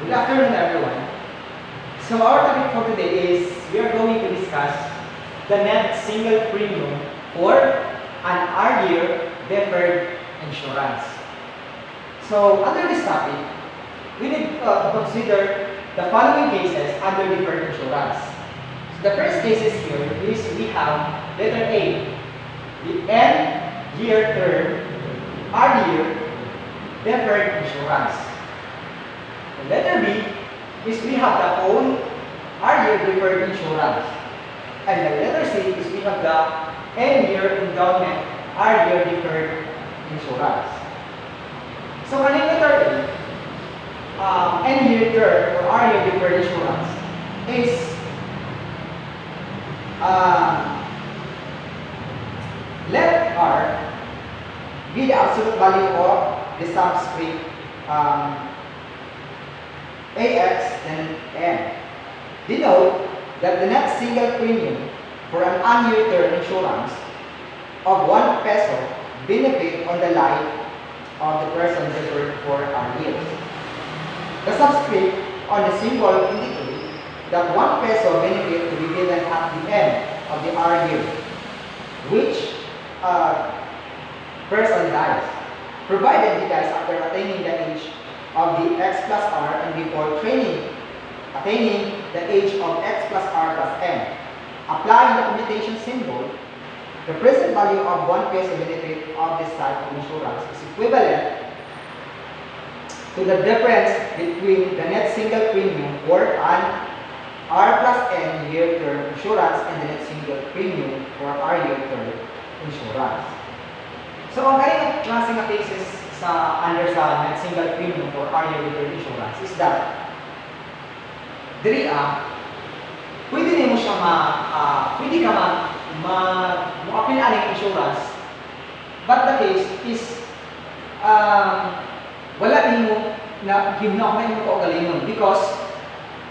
Good afternoon, everyone. So our topic for today is we are going to discuss the net single premium for an R-year deferred insurance. So under this topic, we need to consider the following cases under deferred insurance. So the first cases here is we have letter A, the N-year term R-year deferred insurance. The letter B is we have the whole R-year deferred insurance. And the letter C is we have the N-year endowment R-year deferred insurance. So ano yung letter A? N-year term or R-year deferred insurance is let R be the absolute value of the subscript AX and N. Denote that the net single premium for an annual term insurance of 1 peso benefit on the life of the person deferred for R years. The subscript on the symbol indicate that 1 peso benefit to be given at the end of the R year, which person dies, provided he dies after attaining the age of the X plus R and before attaining the age of X plus R plus N. Applying the commutation symbol, the present value of 1 peso benefit of this type of insurance is equivalent to the difference between the net single premium for an R plus N year term insurance and the net single premium for R year term insurance. So, ang ganitong klase ng cases under sa net single premium for R year term insurance is that diri pwede nimo siya pwede ka mo-apply ang insurance, but the case is wala nimo na ginawa mo ko galingon because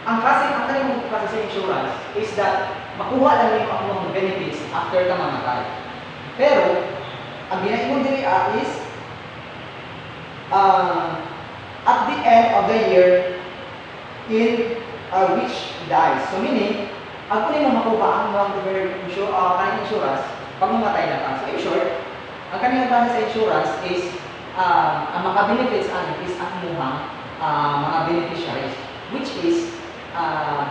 ang kanimo kasi sa insurance is that makuha lang nimo ang benefits after ka mamatay. Pero ang ginaingon diri is at the end of the year in which dies. So meaning, ang kunin mo makuha ang mga insurance pag mamatay na ka. So in short, ang kanilang base sa insurance is ang maka-benefits is ang mga beneficiaries, which is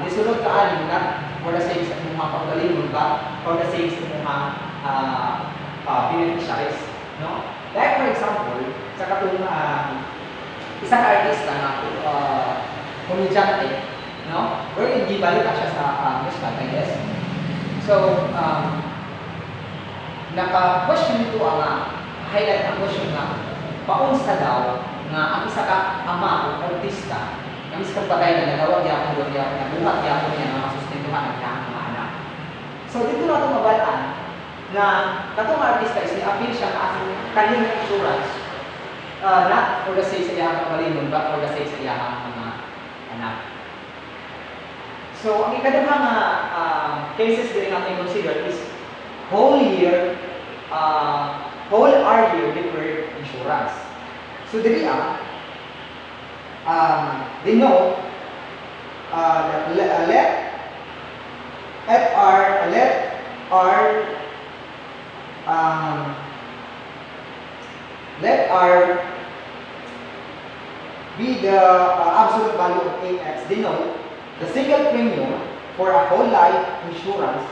disulod ka na for the sake sa mga paggalingon ba for the sake sa mga beneficiaries, no? Like for example, sa katong isang artista na komedyante, no? Or hindi balik siya sa musical, I guess. So, naka-question nito ang highlight ang question na paunsa daw nga ang isa ka ama o artista ang isa kang patay na nagawag niya ako na buhat niya ako niya na masustentuhan ang kanyang mga anak. So, dito na ito mabalaan na katong artista is ni-appeal siya sa kanyang insurance not for the sake sa iyang kapalimon but for the sake sa iyang mga anak. So, ang ikadahang cases din natin consider is whole R year deferred insurance. So, dili they know that let R be the absolute value of AX. Denote the single premium for a whole life insurance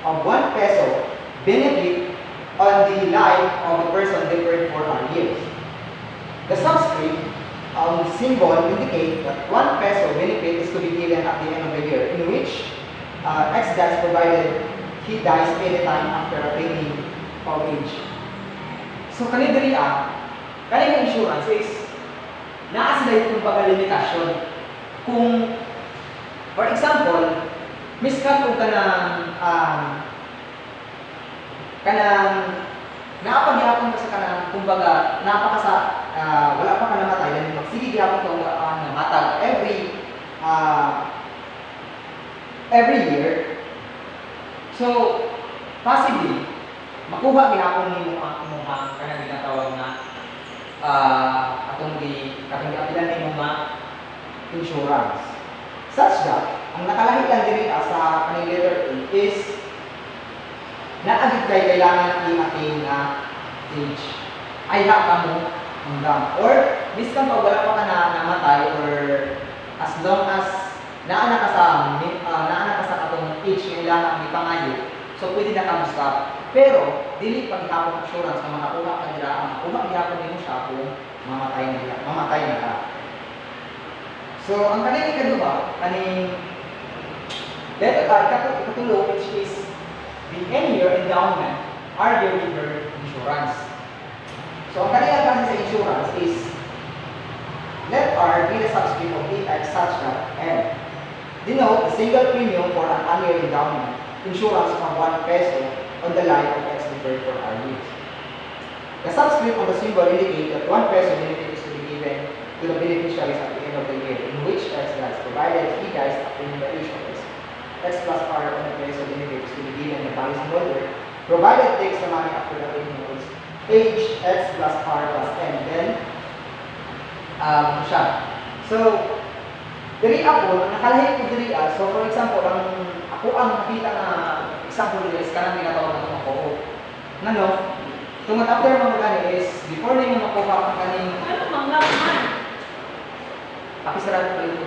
of 1 peso benefit on the life of the person deferred for R years. The subscript symbol indicate that 1 peso benefit is to be given at the end of the year, in which X dies provided he dies anytime after attaining of age. So kanidiri kanina insurance is naa sila itong pagkalimitasyon. Kung for example, miskat kung naapagyapon ka sa kanang kumbaga napaka sa wala pa ka namatay dan magsige gyapon ka namatag every year. So possibly makuha gyapon nimo ang imong kanang ginatawag na atong giapilan nimo insurance. Such that, ang nakalahi lang diri sa kaning letter A is naagit kay kailangan i-attain na age. Ay ka mo hanggang. Or, miskan pag wala pa ka na namatay or as long as naana ka sa katong age na kailangan ni pangayo, so pwede na ka stop. Pero, dili pag ikapong assurance na makakuha ka nila, ang makuha gihapon nimo siya kung mamatay na ka. So, ang kaning ikaduha, kaning letter R, ikatulo, which is the end-year endowment are your deferred insurance. So, ang kanina kasi sa insurance is let R be the subscript of AX such that and denote a single premium for an annual endowment insurance from 1 peso on the life of X deferred for R years. The subscript of the symbol indicates that 1 peso benefit is to be given to the beneficiaries at the end of the year, in which X dies, provided he dies after the age of X plus R on the peso benefit is to be given the policyholder, provided takes the money after the age X plus R plus N, then siya. So, diri ako, nakalahi ko diri so for example, ako ang nakita na example diri is kanang ginatawag na ako. Ngano? Tungod after mga gani is before nimo makuha ang kaning pakisarado ko ito.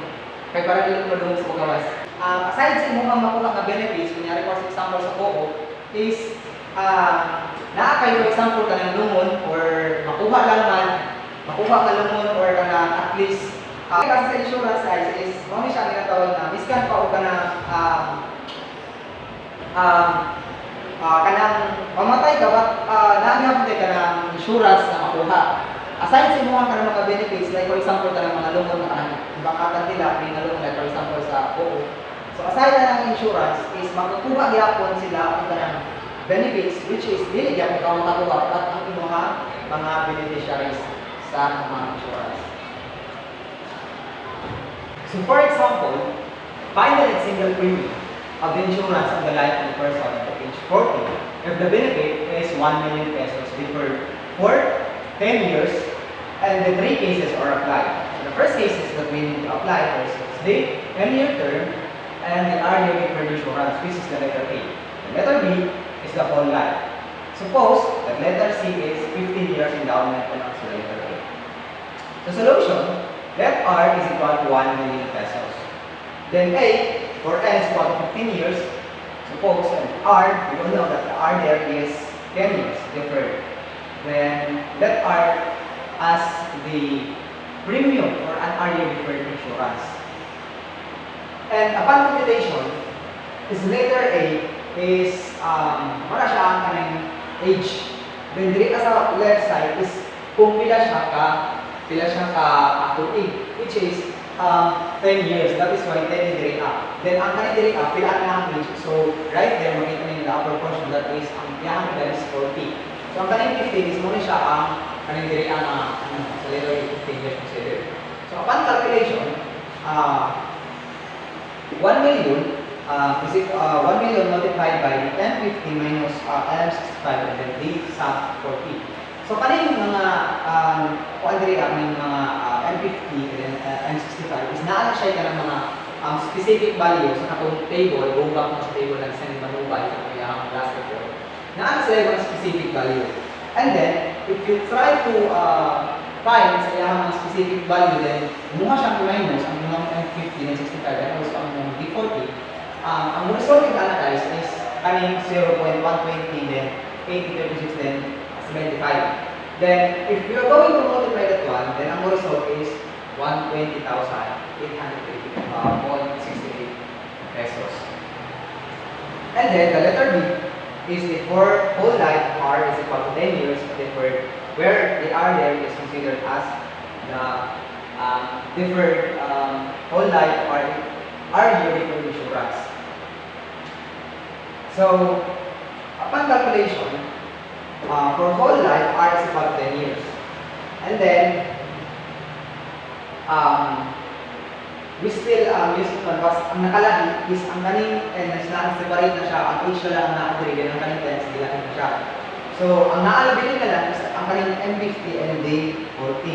Kay para dili ko sa pagawas. Aside sa imong makuha nga benefits, kunyari for example sa Coco is naa kayo example kanang lumon or makuha lang man, makuha ka lumon or kanang at least kasi sa insurance side is mo siya ginatawag na miskan pa o kanang kanang mamatay ka ba naghapon ka ng insurance na makuha. Aside sa mga kanang mga benefits, like for example kanang mga lumon na kanang bakatan nila, pinalumon like for example sa Coco. So aside na ng insurance is magkukuha gyapon sila ang kanang benefits which is dili gyapon ka makakuha at ang mga beneficiaries sa mga insurance. So for example, final and single premium of the insurance on the life of the person at age 40 if the benefit is 1 million pesos deferred for 10 years and the 3 cases are applied. So the first case is that we need to apply first is the 10-year term and the RDA deferred insurance, which is the letter A. The letter B is the whole life. Suppose that letter C is 15 years endowment and also letter A. The solution, let R is equal to 1 million pesos. Then A, for N is equal to 15 years. Suppose that R, we all know that the R there is 10 years deferred. Then let R as the premium for an RDA deferred insurance. And upon computation, is letter A is wala siya ang kanang age. Then diri sa left side is kung pila siya ka accurate, which is 10 years. That is why 10 is diri up. Then ang kanang diri up pila na ang age. So right there makita niyo the upper portion that is ang yang that is 40. So ang kanang 15 is mo ni siya ang kanang diri ang sa letter A 15 years considered. So upon calculation 1 million 1 million multiplied by M50 minus M65 and then D sub 40. So kaning mga kuandiri ang mga M50 and M65 is naa siya ka ng mga specific value sa katong table, go back mo sa table ng send manubay sa kanyang last report. Naa sila yung specific value. And then if you try to find sa iyang specific value, then kumuha siyang minus ang mga M50 and 65 and also ang mga D40. Ang result ng guys is kaning 0.120 then 8036 then 75. Then if you are going to multiply that one, then ang result is 120,880.68 pesos. And then the letter B is the for whole life R is equal to 10 years deferred, where the R there is considered as the deferred whole life R year deferred insurance. So upon calculation, for whole life R is equal to 10 years, and then we still use canvas. Ang nakalahi is ang kaning and separate na siya, ang age na lang ang na-agree ng kaning tense gilahin na siya. So ang naalabili na lang is ang kaning M50 and D40.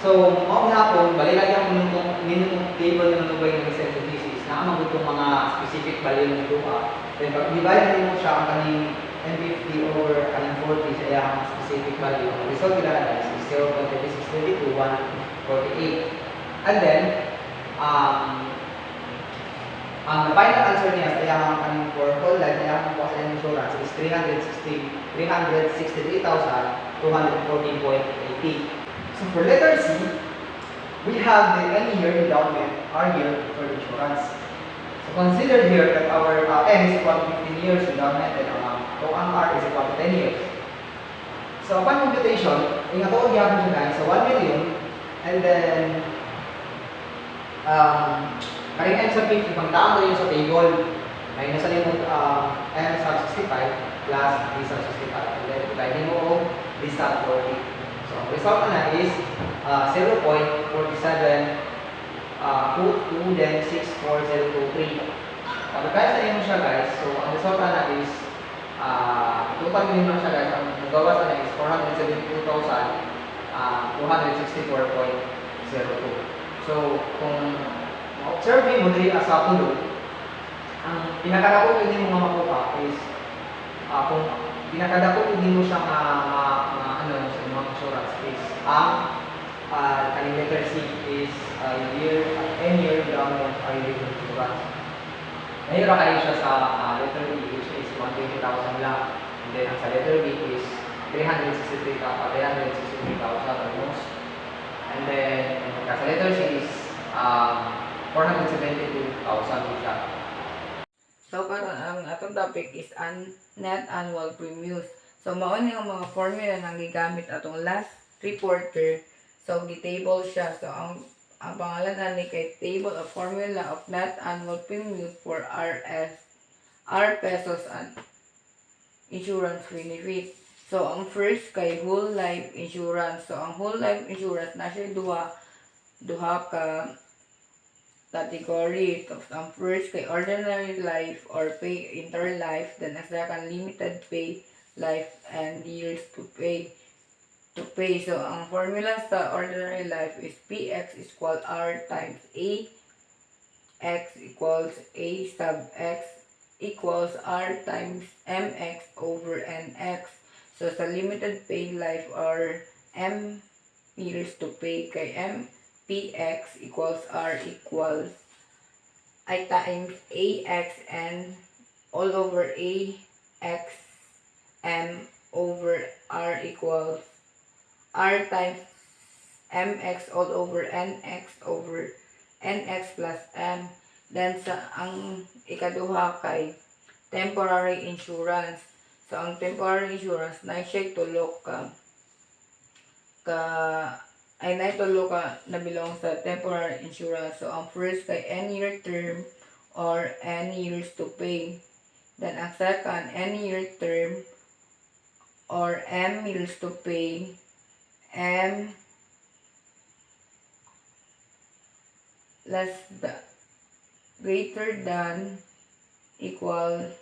So, mao hapon balilagyan mo nung table ng nubay ng sensitivity na ang mga mga specific value ng duha. Then pag divide mo siya ang kaning M50 over kaning 40 sa iyang specific value, ang result nila is 0.3622 148. And then ang final answer niya sa iyang kaning for whole life na iyang cost and insurance is 363,214.80. So for letter C, we have the N year endowment, R year for insurance. So consider here that our N is equal to 15 years endowment and ang R is equal to 10 years. So upon computation, ingatuon gyapon siya guys sa 1 million and then karing M sub 50 pagtaan mo yun sa table ay nasa limot M sub 65 plus D sub 65 and then dividing mo D sub 40. So, ang result na is 0.4722 then 64023. Pagkaya sa inyo siya guys, so ang result na is tupad mo siya guys, ang nagawa sa na is 472,264.02. So, kung ma-observe mo diri sa tulo, ang pinakadako pwede mo makuha is kung pinakadako pwede mo siya ano sa mga insurance is ang kaning letter C is year endowment or year insurance. Ngayon kayo siya sa letter B which is 120,000 lang. And then ang sa letter B is 363,000 almost. And then sa letter C is 472,000 siya. So karon ang atong topic is net annual premiums. So mao ni ang mga formula nang gigamit atong last reporter. So gi-table siya. So ang pangalan ani kay table of formula of net annual premium for R pesos and insurance benefit. So ang first kay whole life insurance. So ang whole life insurance na siya duha ka category. Ang first kay ordinary life or pay interlife, then ang second limited pay life and years to pay. So ang formula sa ordinary life is PX is equal R times A, X equals A sub X equals R times MX over NX. So sa limited pay life or M years to pay kay M PX equals R equals I times AX and all over AX M over R equals R times MX all over NX over NX plus M. Then sa ang ikaduha kay temporary insurance. So ang temporary insurance na siya tulo ka na belong sa temporary insurance. So ang first kay any year term or any years to pay. Then ang second any year term or M years to pay. M greater than equal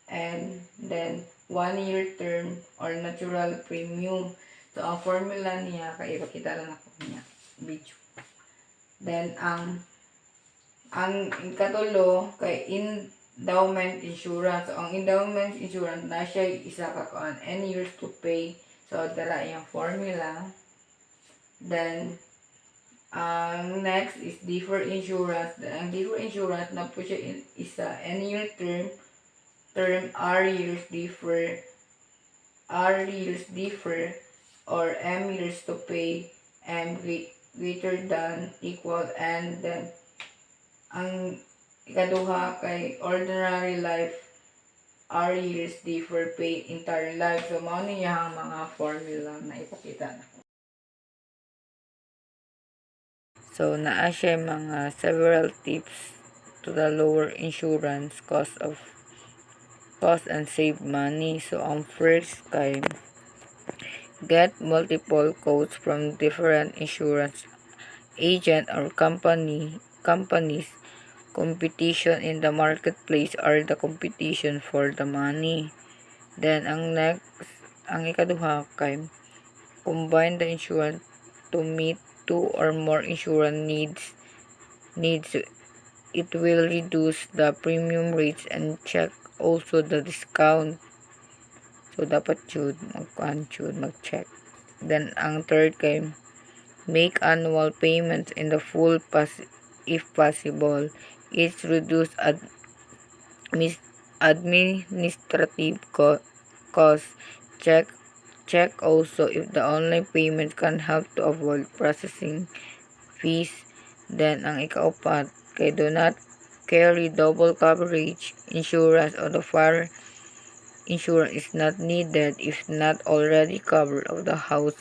and then 1 year term or natural premium. So ang formula niya kay ipakita lang ako niya video. Then ang ikatulo kay endowment insurance. So ang endowment insurance na siya isa ka kuan any years to pay. So dala yung formula. Then next is deferred insurance. Ang deferred insurance na po siya isa any year term R years defer or M years to pay M greater than equal and then ang ikaduha kay ordinary life R years defer pay entire life. So mao niya ang mga formula na ipakita na. So naa siya mga several tips to the lower insurance cost and save money. So ang first kay get multiple quotes from different insurance agent or companies. Competition in the marketplace are the competition for the money. Then ang ikaduha kay combine the insurance to meet 2 or more insurance needs, it will reduce the premium rates and check also the discount. So, dapat mag-check. Then, ang third kay, make annual payments in the full if possible. It's reduce administrative cost. Check also if the online payment can help to avoid processing fees. Then, ang ikaapat, kay do not carry double coverage insurance or the fire insurance is not needed if not already covered of the house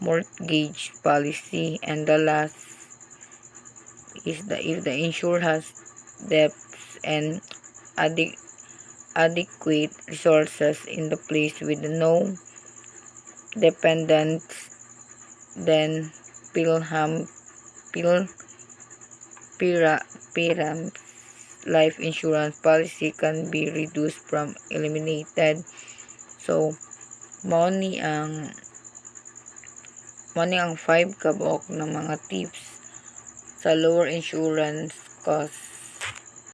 mortgage policy. And the last is if the insurer has debts and adequate resources in the place with no dependents, then Pilgrim life insurance policy can be reduced from eliminated. So, mao ni ang 5 kabok ng mga tips sa lower insurance cost